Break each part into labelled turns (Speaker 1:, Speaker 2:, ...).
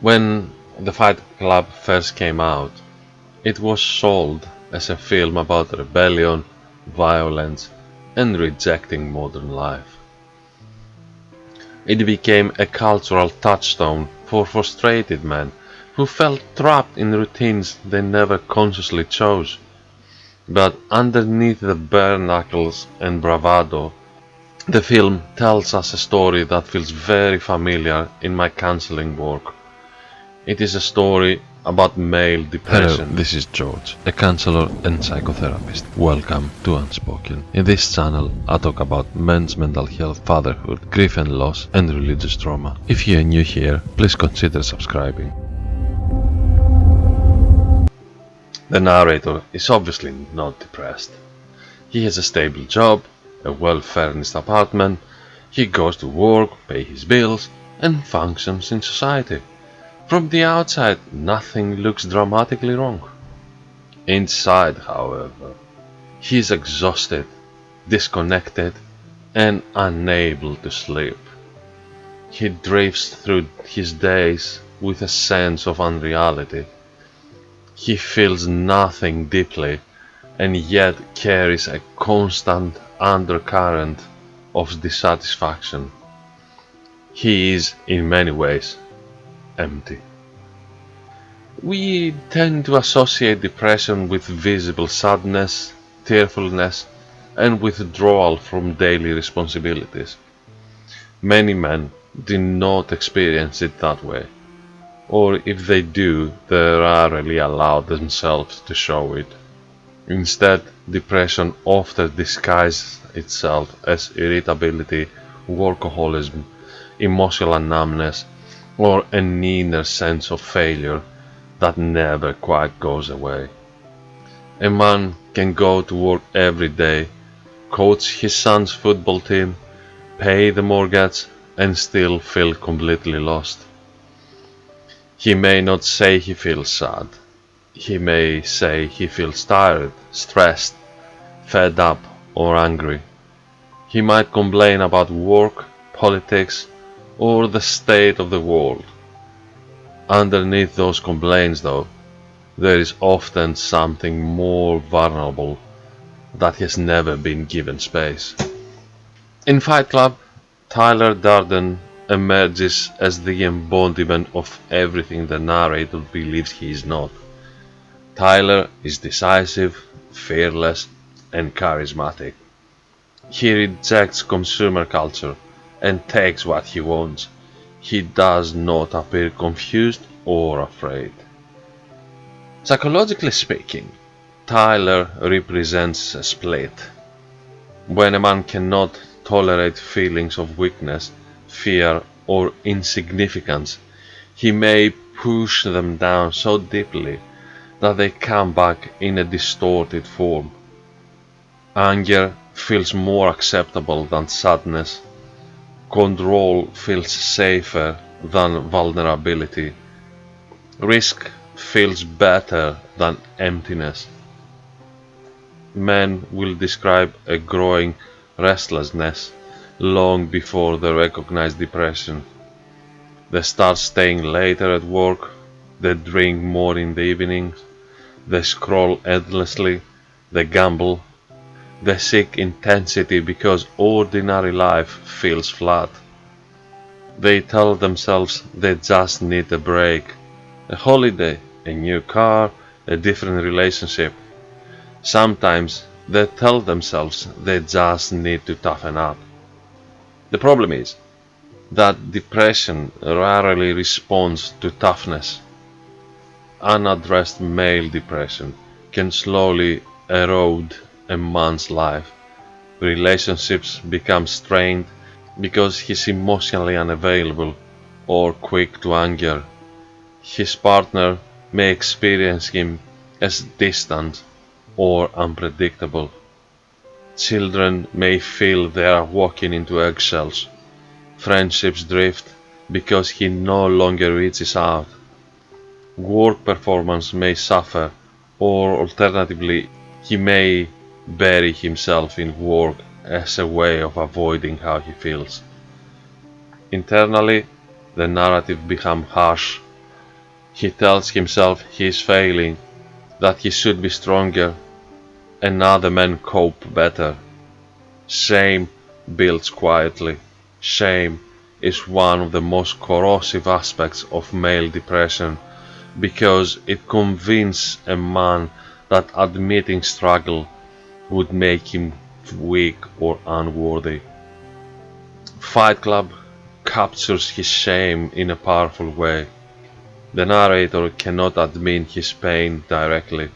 Speaker 1: When The Fight Club first came out, it was sold as a film about rebellion, violence, and rejecting modern life. It became a cultural touchstone for frustrated men who felt trapped in routines they never consciously chose. But underneath the bare knuckles and bravado, the film tells us a story that feels very familiar in my counseling work. It is a story about male depression. Hello, this is George, a counselor and psychotherapist. Welcome to Unspoken. In this channel, I talk about men's mental health, fatherhood, grief and loss, and religious trauma. If you are new here, please consider subscribing. The narrator is obviously not depressed. He has a stable job, a well-furnished apartment, he goes to work, pays his bills, and functions in society. From the outside, nothing looks dramatically wrong. Inside, however, he is exhausted, disconnected, and unable to sleep. He drifts through his days with a sense of unreality. He feels nothing deeply, and yet carries a constant undercurrent of dissatisfaction. He is, in many ways, empty. We tend to associate depression with visible sadness, tearfulness, and withdrawal from daily responsibilities. Many men do not experience it that way, or if they do, they rarely allow themselves to show it. Instead, depression often disguises itself as irritability, workaholism, emotional numbness, or an inner sense of failure that never quite goes away. A man can go to work every day, coach his son's football team, pay the mortgage, and still feel completely lost. He may not say he feels sad. He may say he feels tired, stressed, fed up, or angry. He might complain about work, politics, or the state of the world. Underneath those complaints, though, there is often something more vulnerable that has never been given space. In Fight Club, Tyler Durden emerges as the embodiment of everything the narrator believes he is not. Tyler is decisive, fearless, and charismatic. He rejects consumer culture and takes what he wants. He does not appear confused or afraid. Psychologically speaking, Tyler represents a split. When a man cannot tolerate feelings of weakness, fear, or insignificance, he may push them down so deeply that they come back in a distorted form. Anger feels more acceptable than sadness. Control feels safer than vulnerability. Risk feels better than emptiness. Men will describe a growing restlessness long before they recognize depression. They start staying later at work, they drink more in the evenings, they scroll endlessly, they gamble, they seek intensity because ordinary life feels flat. They tell themselves they just need a break, a holiday, a new car, a different relationship. Sometimes they tell themselves they just need to toughen up. The problem is that depression rarely responds to toughness. Unaddressed male depression can slowly erode a man's life. Relationships become strained because he's emotionally unavailable or quick to anger. His partner may experience him as distant or unpredictable. Children may feel they are walking into eggshells. Friendships drift because he no longer reaches out. Work performance may suffer, or alternatively, he may bury himself in work as a way of avoiding how he feels. Internally, the narrative becomes harsh. He tells himself he is failing, that he should be stronger, and other men cope better. Shame builds quietly. Shame is one of the most corrosive aspects of male depression because it convinces a man that admitting struggle would make him weak or unworthy. Fight Club captures his shame in a powerful way. The narrator cannot admit his pain directly.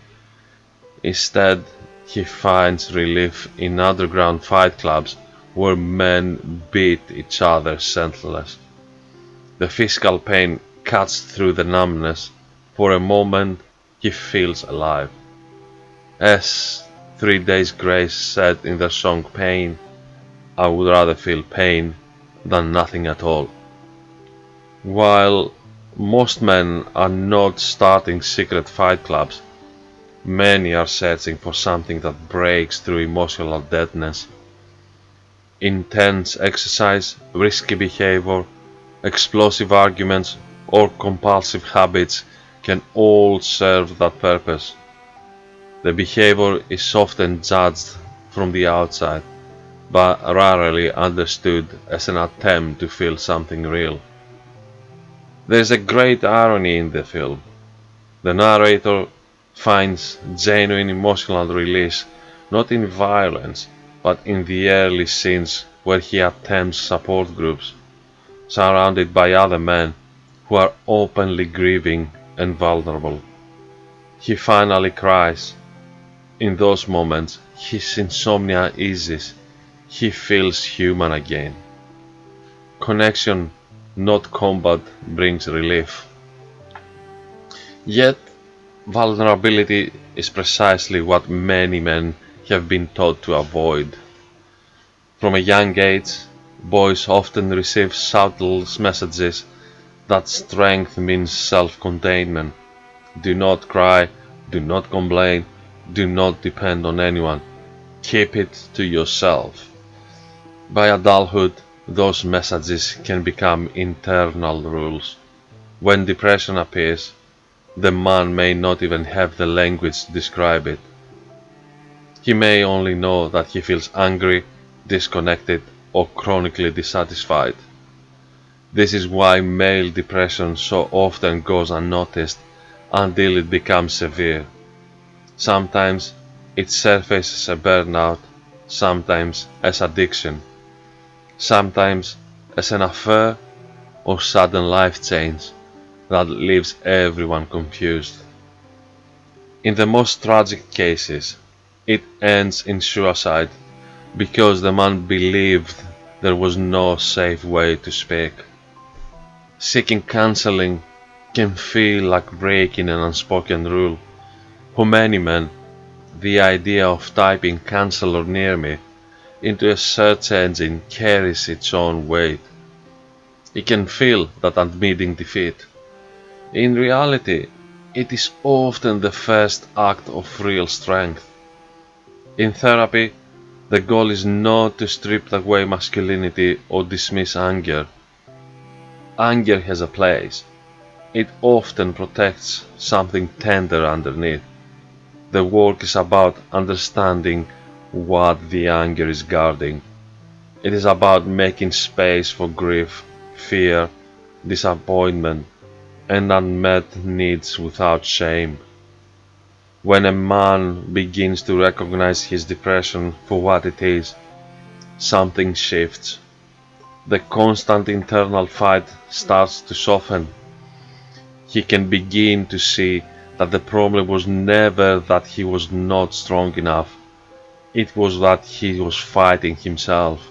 Speaker 1: Instead, he finds relief in underground fight clubs where men beat each other senseless. The physical pain cuts through the numbness. For a moment, he feels alive. As 3 Days Grace said in their song Pain, I would rather feel pain than nothing at all. While most men are not starting secret fight clubs, many are searching for something that breaks through emotional deadness. Intense exercise, risky behavior, explosive arguments, or compulsive habits can all serve that purpose. The behavior is often judged from the outside, but rarely understood as an attempt to feel something real. There's a great irony in the film. The narrator finds genuine emotional release not in violence, but in the early scenes where he attempts support groups, surrounded by other men who are openly grieving and vulnerable. He finally cries. In those moments, his insomnia eases. He feels human again. Connection, not combat, brings relief. Yet, vulnerability is precisely what many men have been taught to avoid. From a young age, boys often receive subtle messages that strength means self-containment. Do not cry, do not complain, do not depend on anyone. Keep it to yourself. By adulthood, those messages can become internal rules. When depression appears, the man may not even have the language to describe it. He may only know that he feels angry, disconnected, or chronically dissatisfied. This is why male depression so often goes unnoticed until it becomes severe. Sometimes it surfaces as burnout, sometimes as addiction, sometimes as an affair or sudden life change that leaves everyone confused. In the most tragic cases, it ends in suicide because the man believed there was no safe way to speak. Seeking counseling can feel like breaking an unspoken rule. For many men, the idea of typing "counselor near me" into a search engine carries its own weight. It can feel that admitting defeat. In reality, it is often the first act of real strength. In therapy, the goal is not to strip away masculinity or dismiss anger. Anger has a place. It often protects something tender underneath. The work is about understanding what the anger is guarding. It is about making space for grief, fear, disappointment, and unmet needs without shame. When a man begins to recognize his depression for what it is, something shifts. The constant internal fight starts to soften. He can begin to see that the problem was never that he was not strong enough, it was that he was fighting himself.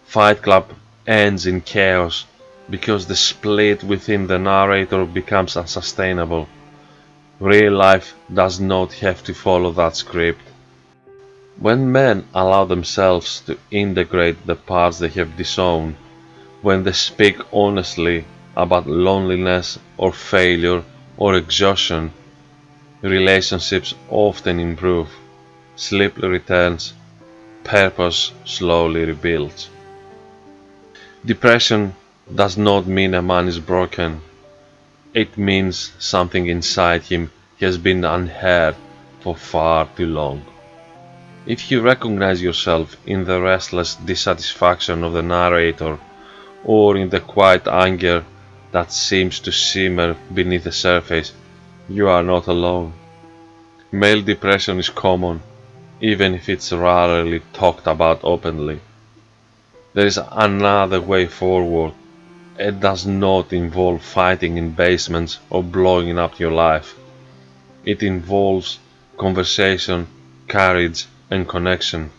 Speaker 1: Fight Club ends in chaos because the split within the narrator becomes unsustainable. Real life does not have to follow that script. When men allow themselves to integrate the parts they have disowned, when they speak honestly about loneliness or failure or exhaustion, relationships often improve, sleep returns, purpose slowly rebuilds. Depression does not mean a man is broken. it means something inside him has been unheard for far too long. If you recognize yourself in the restless dissatisfaction of the narrator, or in the quiet anger that seems to simmer beneath the surface, you are not alone. Male depression is common, even if it's rarely talked about openly. There is another way forward. It does not involve fighting in basements or blowing up your life. It involves conversation, courage, and connection,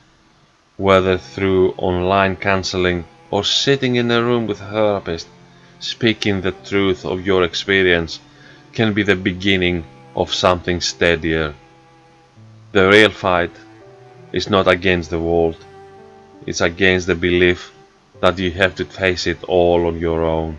Speaker 1: whether through online counseling or sitting in a room with a therapist. Speaking the truth of your experience can be the beginning of something steadier. The real fight is not against the world, it's against the belief that you have to face it all on your own.